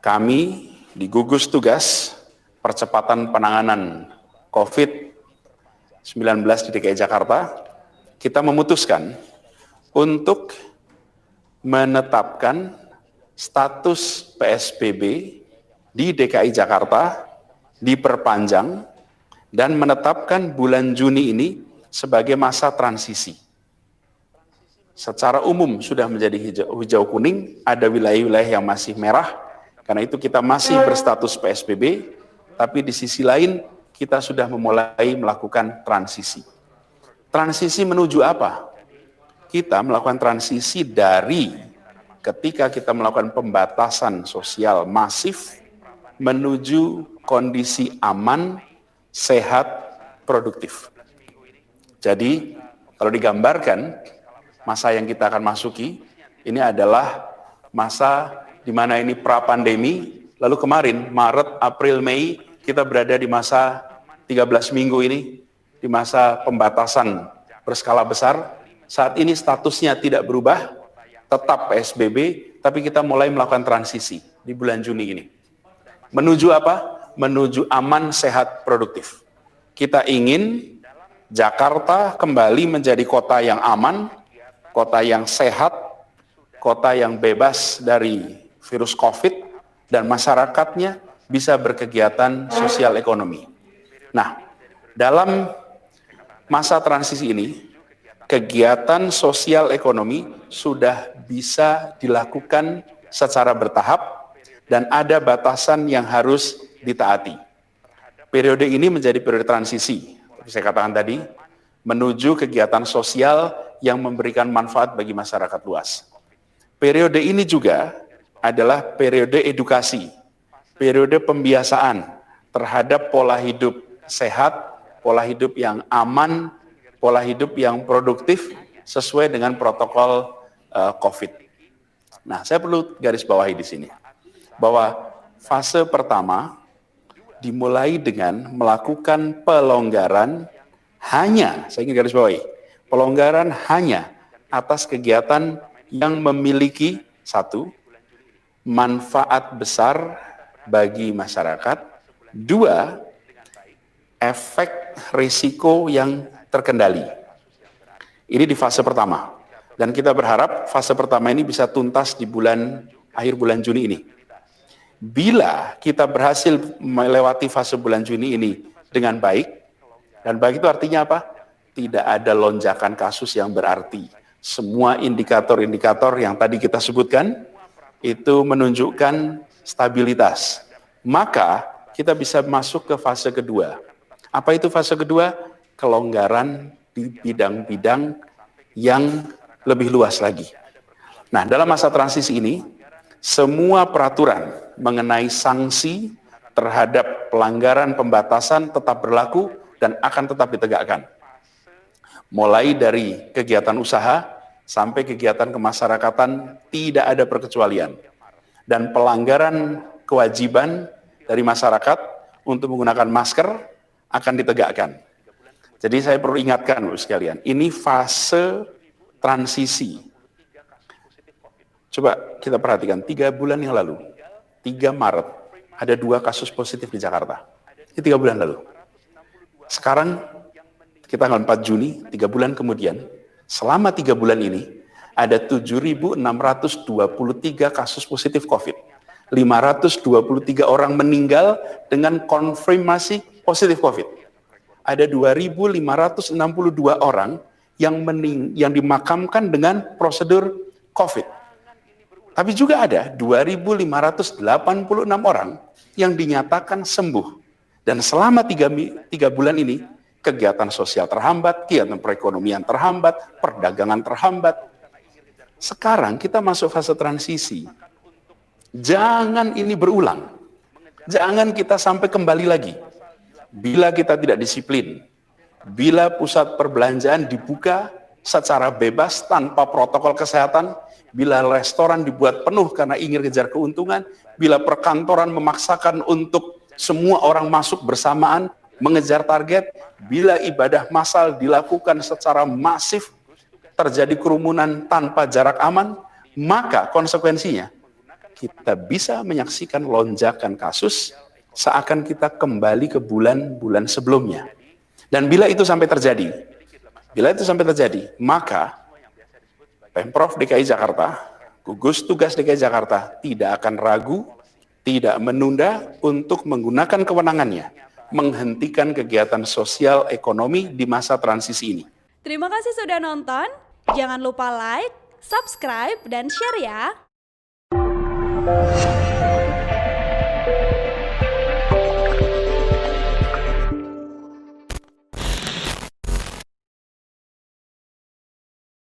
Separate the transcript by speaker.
Speaker 1: Kami di gugus tugas percepatan penanganan COVID-19 di DKI Jakarta, kita memutuskan untuk menetapkan status PSBB di DKI Jakarta diperpanjang dan menetapkan bulan Juni ini sebagai masa transisi. Secara umum sudah menjadi hijau kuning, ada wilayah-wilayah yang masih merah, karena itu kita masih berstatus PSBB, tapi di sisi lain kita sudah memulai melakukan transisi. Transisi menuju apa? Kita melakukan transisi dari ketika kita melakukan pembatasan sosial masif menuju kondisi aman, sehat, produktif. Jadi kalau digambarkan masa yang kita akan masuki ini adalah masa di mana ini pra-pandemi, lalu kemarin Maret, April, Mei kita berada di masa 13 minggu ini, di masa pembatasan berskala besar. Saat ini statusnya tidak berubah, tetap PSBB, tapi kita mulai melakukan transisi di bulan Juni ini. Menuju apa? Menuju aman, sehat, produktif. Kita ingin Jakarta kembali menjadi kota yang aman, kota yang sehat, kota yang bebas dari virus COVID, dan masyarakatnya bisa berkegiatan sosial ekonomi. Nah, dalam masa transisi ini, kegiatan sosial ekonomi sudah bisa dilakukan secara bertahap dan ada batasan yang harus ditaati. Periode ini menjadi periode transisi, seperti saya katakan tadi, menuju kegiatan sosial yang memberikan manfaat bagi masyarakat luas. Periode ini juga adalah periode edukasi, periode pembiasaan terhadap pola hidup sehat, pola hidup yang aman, pola hidup yang produktif sesuai dengan protokol COVID. Nah, saya perlu garis bawahi di sini bahwa fase pertama dimulai dengan melakukan pelonggaran hanya, saya ingin garis bawahi, pelonggaran hanya atas kegiatan yang memiliki satu, manfaat besar bagi masyarakat, dua, efek risiko yang terkendali. Ini di fase pertama. Dan kita berharap fase pertama ini bisa tuntas di akhir bulan Juni ini. Bila kita berhasil melewati fase bulan Juni ini dengan baik, dan baik itu artinya apa? Tidak ada lonjakan kasus yang berarti. Semua indikator-indikator yang tadi kita sebutkan, itu menunjukkan stabilitas. Maka kita bisa masuk ke fase kedua. Apa itu fase kedua? Kelonggaran di bidang-bidang yang lebih luas lagi. Nah, dalam masa transisi ini, semua peraturan mengenai sanksi terhadap pelanggaran pembatasan tetap berlaku dan akan tetap ditegakkan. Mulai dari kegiatan usaha sampai kegiatan kemasyarakatan tidak ada perkecualian. Dan pelanggaran kewajiban dari masyarakat untuk menggunakan masker akan ditegakkan. Jadi saya perlu ingatkan loh sekalian, ini fase transisi. Coba kita perhatikan, 3 bulan yang lalu, 3 Maret, ada 2 kasus positif di Jakarta. Ini 3 bulan lalu. Sekarang kita tanggal 4 Juni, 3 bulan kemudian, selama 3 bulan ini, ada 7.623 kasus positif COVID. 523 orang meninggal dengan konfirmasi positif COVID. Ada 2.562 orang yang dimakamkan dengan prosedur COVID. Tapi juga ada 2.586 orang yang dinyatakan sembuh. Dan selama 3 bulan ini, kegiatan sosial terhambat, kegiatan perekonomian terhambat, perdagangan terhambat. Sekarang kita masuk fase transisi. Jangan ini berulang. Jangan kita sampai kembali lagi. Bila kita tidak disiplin, bila pusat perbelanjaan dibuka secara bebas tanpa protokol kesehatan, bila restoran dibuat penuh karena ingin kejar keuntungan, bila perkantoran memaksakan untuk semua orang masuk bersamaan mengejar target, bila ibadah massal dilakukan secara masif, terjadi kerumunan tanpa jarak aman, maka konsekuensinya kita bisa menyaksikan lonjakan kasus seakan kita kembali ke bulan-bulan sebelumnya. Dan bila itu sampai terjadi, maka Pemprov DKI Jakarta, gugus tugas DKI Jakarta tidak akan ragu, tidak menunda untuk menggunakan kewenangannya, menghentikan kegiatan sosial ekonomi di masa transisi ini.
Speaker 2: Terima kasih sudah nonton. Jangan lupa like, subscribe, dan share ya.